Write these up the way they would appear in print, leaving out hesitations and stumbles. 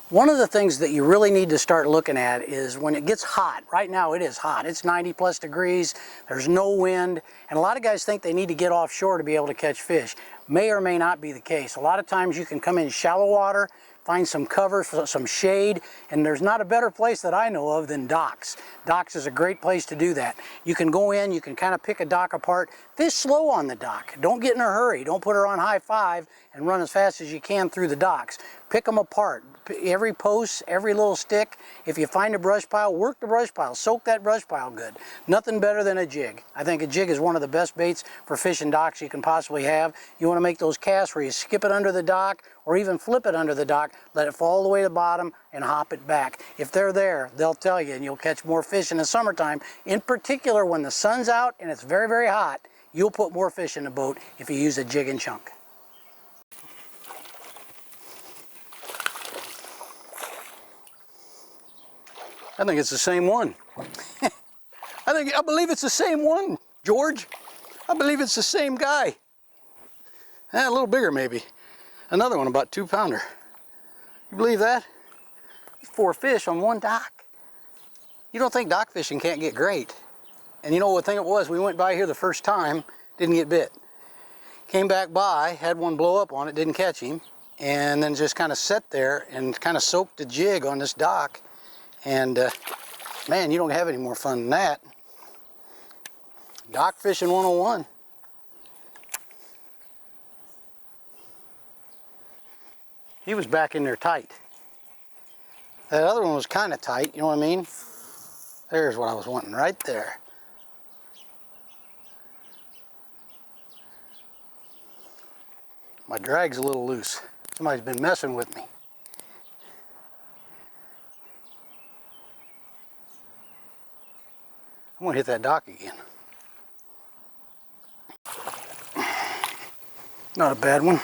One of the things that you really need to start looking at is when it gets hot. Right now it is hot. It's 90 plus degrees, there's no wind, and a lot of guys think they need to get offshore to be able to catch fish. May or may not be the case. A lot of times you can come in shallow water, find some cover, some shade, and there's not a better place that I know of than docks. Docks is a great place to do that. You can go in, you can kind of pick a dock apart. Fish slow on the dock. Don't get in a hurry. Don't put her on high five and run as fast as you can through the docks. Pick them apart. Every post, every little stick. If you find a brush pile, work the brush pile. Soak that brush pile good. Nothing better than a jig. I think a jig is one of the best baits for fishing docks you can possibly have. You want to make those casts where you skip it under the dock or even flip it under the dock, let it fall all the way to the bottom and hop it back. If they're there, they'll tell you, and you'll catch more fish in the summertime. In particular, when the sun's out and it's very, very hot, you'll put more fish in the boat if you use a jig and chunk. I think it's the same one. I believe it's the same one, George. I believe it's the same guy. A little bigger maybe. Another one, about 2-pounder. You believe that? 4 fish on one dock. You don't think dock fishing can't get great. And you know what thing it was? We went by here the first time, didn't get bit. Came back by, had one blow up on it, didn't catch him, and then just kind of sat there and kind of soaked the jig on this dock. And man, you don't have any more fun than that. Dock fishing 101. He was back in there tight. That other one was kind of tight, you know what I mean? There's what I was wanting right there. My drag's a little loose. Somebody's been messing with me. I'm gonna hit that dock again. Not a bad one.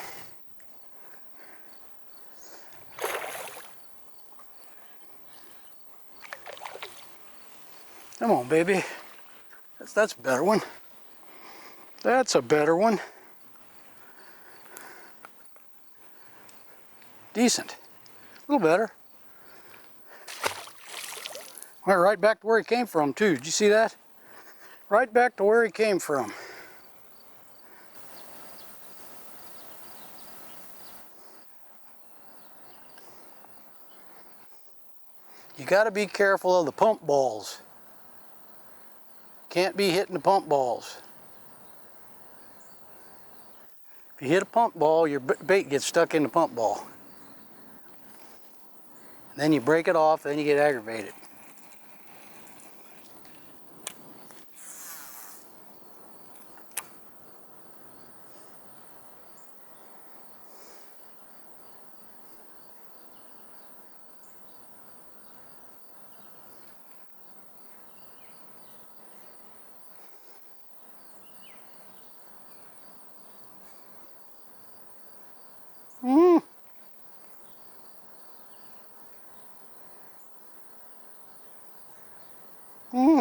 Come on, baby. That's a better one. That's a better one. Decent. A little better. Went right back to where he came from too. Did you see that? Right back to where he came from. You got to be careful of the pump balls. Can't be hitting the pump balls. If you hit a pump ball, your bait gets stuck in the pump ball. And then you break it off, then you get aggravated.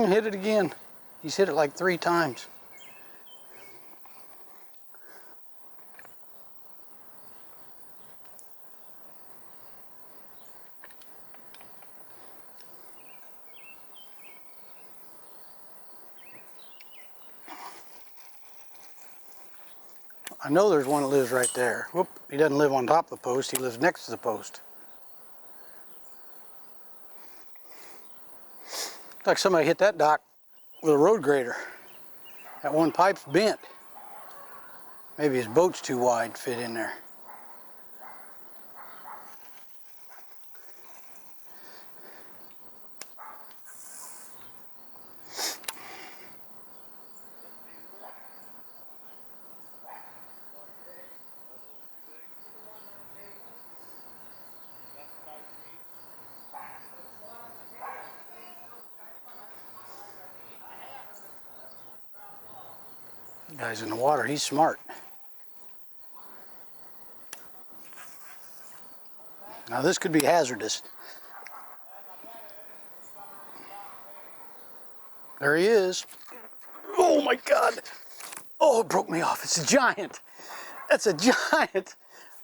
Hit it again. He's hit it like 3 times. I know there's one that lives right there. Whoop, he doesn't live on top of the post, he lives next to the post. Looks like somebody hit that dock with a road grader. That one pipe's bent. Maybe his boat's too wide to fit in there. Guy's in the water, he's smart. Now this could be hazardous. There he is. Oh my God. Oh, it broke me off. It's a giant. That's a giant.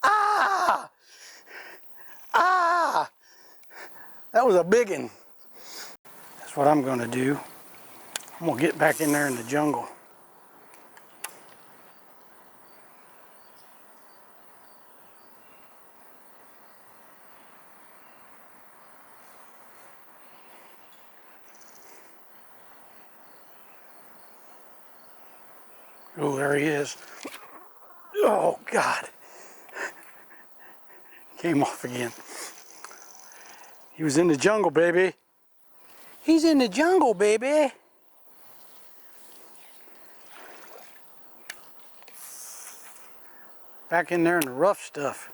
Ah! Ah! That was a big one. That's what I'm gonna do. I'm gonna get back in there in the jungle. Oh, there he is. Oh, God. Came off again. He was in the jungle, baby. He's in the jungle, baby. Back in there in the rough stuff.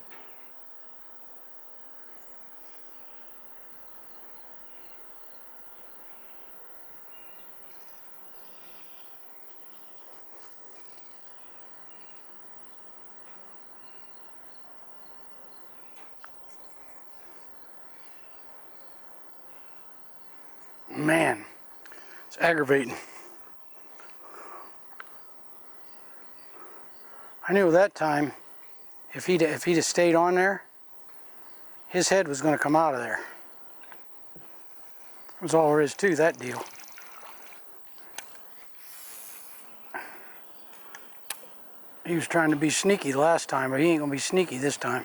Man, it's aggravating. I knew that time, if he'd have stayed on there, his head was going to come out of there. That was all there is to that deal. He was trying to be sneaky last time, but he ain't going to be sneaky this time.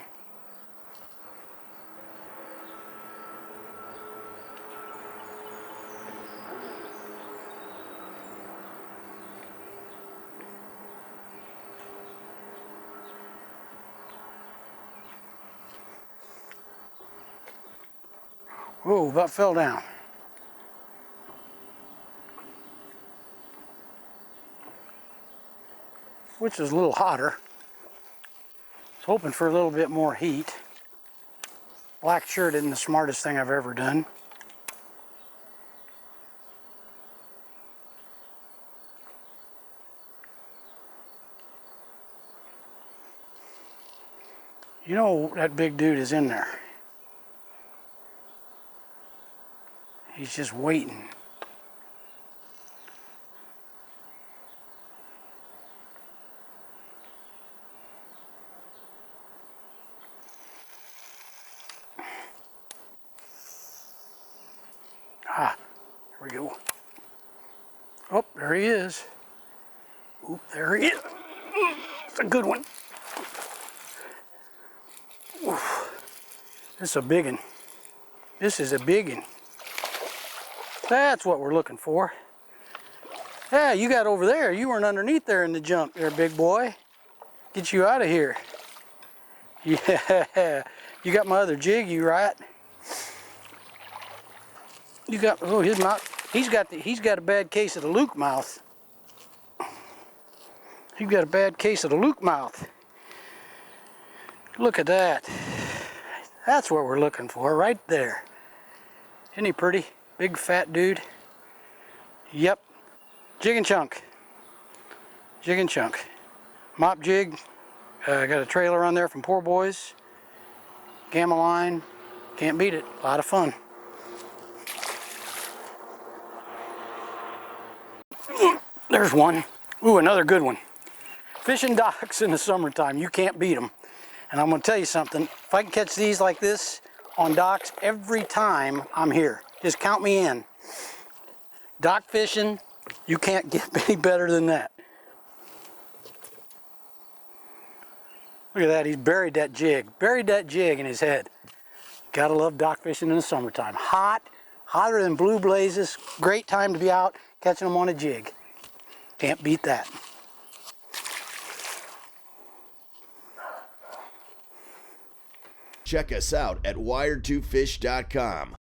Whoa, about fell down. Which is a little hotter. I was hoping for a little bit more heat. Black shirt isn't the smartest thing I've ever done. You know that big dude is in there. He's just waiting. Ah, here we go. Oh, there he is. Oop, there he is. It's a good one. Oof. This is a big one. This is a big one. That's what we're looking for. Yeah, you got over there. You weren't underneath there in the junk there, big boy. Get you out of here. Yeah, you got my other jig, you right? You got, oh, his mouth. He's got a bad case of the Luke mouth. He's got a bad case of the Luke mouth. Look at that. That's what we're looking for right there. Isn't he pretty? Big fat dude. Yep. Jig and chunk. Jig and chunk. Mop jig. Got a trailer on there from Poor Boys. Gamma line. Can't beat it. A lot of fun. There's one. Ooh, another good one. Fishing docks in the summertime, you can't beat them. And I'm going to tell you something. If I can catch these like this on docks every time I'm here, just count me in. Dock fishing, you can't get any better than that. Look at that, he's buried that jig. Buried that jig in his head. Gotta love dock fishing in the summertime. Hot, hotter than blue blazes. Great time to be out catching them on a jig. Can't beat that. Check us out at wired2fish.com.